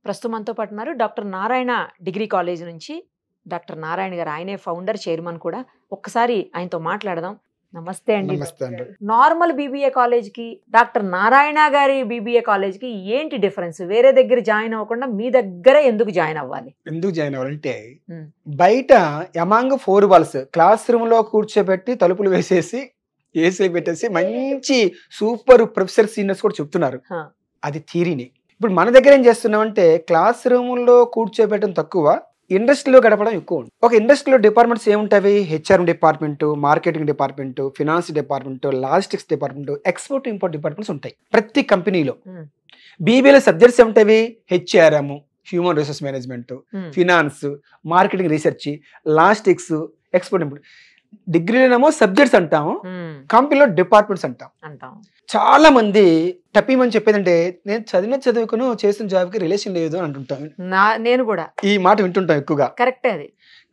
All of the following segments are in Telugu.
ప్రస్తుతం మనతో పాటు ఉన్నారు డాక్టర్ నారాయణ డిగ్రీ కాలేజ్ నుంచి డాక్టర్ నారాయణ గారు. ఆయనే ఫౌండర్, చైర్మన్ కూడా. ఒక్కసారి ఆయనతో మాట్లాడదాం. నమస్తే అండి. నార్మల్ బీబీఏ కాలేజ్ కి డాక్టర్ నారాయణ గారి బీబీఏ కాలేజ్ కి ఏంటి డిఫరెన్స్? వేరే దగ్గర జాయిన్ అవ్వకుండా మీ దగ్గరే ఎందుకు జాయిన్ అవ్వాలి? ఎందుకు జాయిన్ అవ్వాలంటే బయట అమాంగ్ 4 వాల్స్ క్లాస్ రూమ్ లో కూర్చోబెట్టి తలుపులు వేసేసి ఏసీ పెట్టేసి మంచి సూపర్ ప్రొఫెసర్ సీనియర్స్ కూడా చెప్తున్నారు. అది థియరీని. ఇప్పుడు మన దగ్గర ఏం చేస్తున్నామంటే క్లాస్ రూమ్ లో కూర్చోబెట్టడం తక్కువ, ఇండస్ట్రీలో గడపడం ఎక్కువ. ఒక ఇండస్ట్రీలో డిపార్ట్మెంట్స్ ఏముంటాయి? HR department, marketing department, finance department, logistics department, export import departments ఉంటాయి ప్రతి కంపెనీలో. బీబీఏలో సబ్జెక్ట్స్ ఏముంటాయి? HRM, human resource management, finance, marketing research, logistics, export import. డిగ్రీలోనేమో సబ్జెక్ట్స్ అంటాము, కంపెనీలో డిపార్ట్మెంట్స్ అంటాం. చాలా మంది టప్పీమని చెప్పేదంటే నేను చదివిన చదువుకును చేసిన జాబ్ కి రిలేషన్ లేదు అని అంటుంటాను. నేను కూడా ఈ మాట వింటుంటాం ఎక్కువగా. కరెక్టే అది.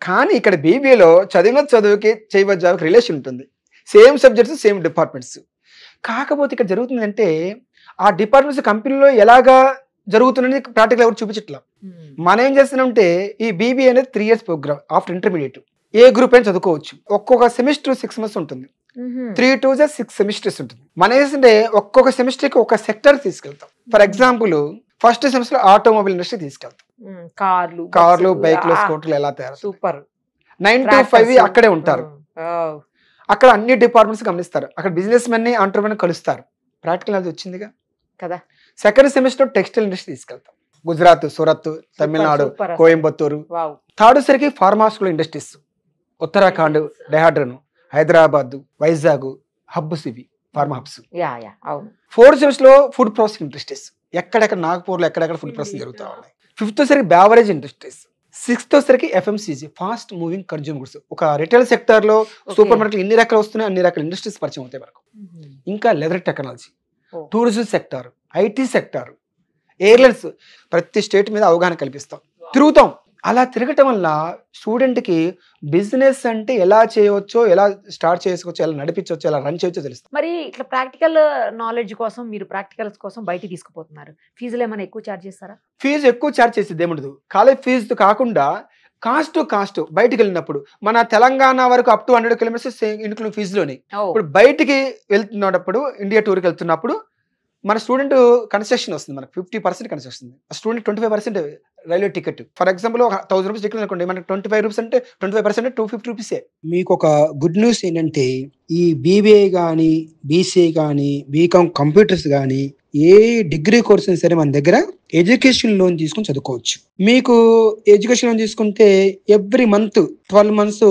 కానీ ఇక్కడ బీబీఏలో చదివిన చదువుకి చేయబోయే జాబ్ కి రిలేషన్ ఉంటుంది. Same subjects, same departments. కాకపోతే ఇక్కడ జరుగుతుందంటే ఆ డిపార్ట్మెంట్స్ కంపెనీలో ఎలాగా జరుగుతుందని ప్రాక్టికల్ ఎవరు చూపించట్లా. మనం ఏం చేస్తున్నామంటే ఈ బీబీఏ అనేది 3 years ప్రోగ్రామ్ ఆఫ్టర్ ఇంటర్మీడియట్. ఏ గ్రూప్ అయినా చదువుకోవచ్చు. ఒక్కొక్క సెమిస్టర్ 6 months ఉంటుంది. 3 to 6 సెమిస్టర్స్ ఉంటుంది. మన ఏంటంటే ఒక్కొక్క సెమిస్టర్ కి ఒక సెక్టర్ తీసుకెళ్తాం. For example first semester automobile industry తీసుకెళ్తాం. కార్లు, బైక్లు, స్కూటర్లు ఎలా తయారు. సూపర్. 9 to 5 అక్కడే ఉంటారు. అక్కడ అన్ని డిపార్ట్మెంట్స్ గమనిస్తారు. అక్కడ బిజినెస్ మెన్, ఆంటర్ప్రెన్యూర్ కలుస్తారు. ప్రాక్టికల్ అది వచ్చిందిగా కదా. సెకండ్ సెమిస్టర్ టెక్స్టైల్ ఇండస్ట్రీ తీసుకెళ్తాం. గుజరాత్, సూరత్, తమిళనాడు, కోయంబత్తూరు. థర్డ్ సరికి pharmaceutical industries, Uttarakhand, Dehradun, Hyderabad, Vizag hubs, ఇవి ఫార్మా హబ్స్. ఫోర్త్ సెమిస్టర్ లో ఫుడ్ ప్రాసెసింగ్ ఇండస్ట్రీస్, ఎక్కడెక్కడ నాగపూర్లో ఎక్కడెక్కడ ఫుడ్ ప్రాసెసింగ్ జరుగుతూ ఉన్నాయి. ఫిఫ్త్ సరికి బ్యావరేజ్ ఇండస్ట్రీస్. సిక్స్త్ సరికి FMCG, fast moving consumer goods. ఒక రిటైల్ సెక్టర్ లో సూపర్ మార్కెట్ ఎన్ని రకాలు వస్తున్నాయి అన్ని రకాల ఇండస్ట్రీస్ పరిచయం అవుతాయి మనకు. ఇంకా leather technology, tourism sector, IT sector, airlines. ప్రతి స్టేట్ మీద అవగాహన కల్పిస్తాం, తిరుగుతాం. అలా తిరగటం వల్ల స్టూడెంట్కి బిజినెస్ అంటే ఎలా చేయవచ్చో, ఎలా స్టార్ట్ చేసుకోవచ్చో, ఎలా నడిపించవచ్చో, ఎలా రన్ చేయవచ్చో తెలుస్తుంది. మరి ఇట్లా ప్రాక్టికల్ నాలెడ్జ్ కోసం మీరు ప్రాక్టికల్స్ కోసం బయటికి తీసుకుపోతున్నారు. ఫీజులు ఏమైనా ఎక్కువ ఛార్జ్ చేస్తారా? ఫీజు ఎక్కువ ఛార్జ్ చేసేది ఏముండదు. కాలేజ్ ఫీజు కాకుండా కాస్ట్ బయటికి వెళ్ళినప్పుడు మన తెలంగాణ వరకు అప్ టు 100 kilometers ఇంక్లూడింగ్ ఫీజులోని. ఇప్పుడు బయటికి వెళ్తున్నప్పుడు, ఇండియా టూర్కి వెళ్తున్నప్పుడు మన స్టూడెంట్ కన్సెషన్ వస్తుంది. మనకు 50% concession. Student 25% railway ticket. For example 1000 rupees ticket అనుకోండి, మనకి 25 రూపీస్ అంటే 25% 250 రూపీసే. మీకు ఒక గుడ్ న్యూస్ ఏంటంటే ఈ బీబీఏ కానీ, బీసీఏ కానీ, బీకామ్ కంప్యూటర్స్ కానీ ఏ డిగ్రీ కోర్స్ అయినా సరే మన దగ్గర ఎడ్యుకేషన్ లోన్ తీసుకుని చదువుకోవచ్చు. మీకు ఎడ్యుకేషన్ లోన్ తీసుకుంటే ఎవ్రీ మంత్ 12 months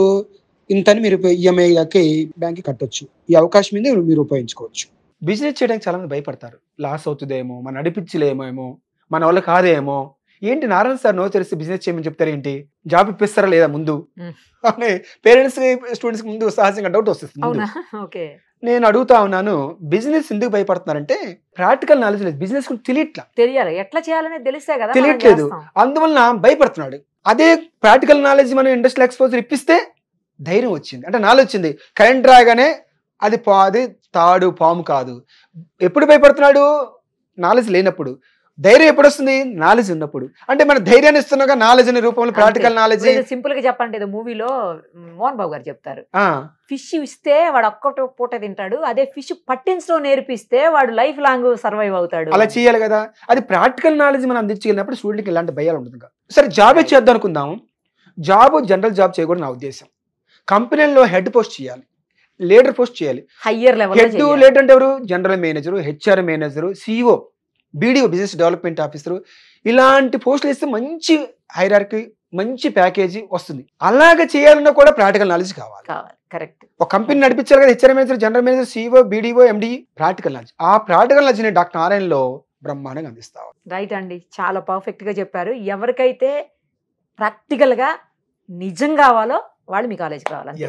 ఇంతని మీరు ఈఎంఐకి బ్యాంక్ కట్టొచ్చు. ఈ అవకాశం మీద మీరు ఉపయోగించుకోవచ్చు. బిజినెస్ చేయడానికి చాలా మంది భయపడతారు. లాస్ అవుతుందేమో, మన నడిపించలేమేమో, మన వల్ల కాదేమో. ఏంటి నారాయణ సార్ నో తెలిసి బిజినెస్ చేయమని చెప్తారు, ఏంటి జాబ్ ఇప్పిస్తారా లేదా ముందు అని పేరెంట్స్ స్టూడెంట్స్ ముందు సహజంగా డౌట్ వస్తుంది. నేను అడుగుతా ఉన్నాను, బిజినెస్ ఎందుకు భయపడుతున్నారంటే ప్రాక్టికల్ నాలెడ్జ్ లేదు, బిజినెస్ తెలియట్లా, ఎట్లా చేయాలని తెలియట్లేదు, అందువలన భయపడుతున్నాడు. అదే ప్రాక్టికల్ నాలెడ్జ్ మనం ఇండస్ట్రియల్ ఎక్స్పోజర్ ఇప్పిస్తే ధైర్యం వచ్చింది. అంటే నాలెడ్జ్ వచ్చింది. కరెంట్ రాగానే అది తాడు పాము కాదు. ఎప్పుడు భయపడుతున్నాడు? నాలెడ్జ్ లేనప్పుడు. ధైర్యం ఎప్పుడు వస్తుంది? నాలెడ్జ్ ఉన్నప్పుడు. అంటే మన ధైర్యాన్ని ఇస్తున్నాగా నాలెడ్జ్ అనే రూపంలో ప్రాక్టికల్ నాలెడ్జ్. సింపుల్ గా చెప్పండి, ఏదో మూవీలో మోహన్ బాబు గారు చెప్తారు, ఫిష్ ఇస్తే వాడు ఒక్క పూట తింటాడు, అదే ఫిష్ పట్టించడం నేర్పిస్తే వాడు లైఫ్ లాంగ్ సర్వైవ్ అవుతాడు. అలా చేయాలి కదా. అది ప్రాక్టికల్ నాలెడ్జ్ మనం అందించగలిగినప్పుడు స్టూడెంట్కి ఇలాంటి భయాలు ఉంటుంది. సరే జాబే చేద్దాం అనుకుందాం. జాబ్ జనరల్ జాబ్ చేయకూడదు నా ఉద్దేశం. కంపెనీలో హెడ్ పోస్ట్ చేయాలి, లీడర్ పోస్ట్ చేయాలి. Higher level. హెడ్ లీడర్ అంటే ఎవరు? General manager, HR manager, CEO, BDO, business development officer. ఇలాంటి పోస్టులు ఇస్తే మంచి హైరార్కీ, మంచి ప్యాకేజీ వస్తుంది. అలాగే చేయాలన్నా కూడా ప్రాక్టికల్ నాలెడ్జ్ కావాలి. కరెక్ట్. ఒక కంపెనీ నడిపించాలి కదా. HR manager, general manager, CEO, BDO, MD, practical knowledge. ఆ ప్రాక్టికల్ నాలెడ్జ్ ని డాక్టర్ నారాయణలో బ్రహ్మాండంగా అందిస్తావు. రైట్ అండి, చాలా పర్ఫెక్ట్ గా చెప్పారు. ఎవరికైతే ప్రాక్టికల్ గా నిజం కావాలో వాళ్ళు మీ కాలేజ్కి రావాలి.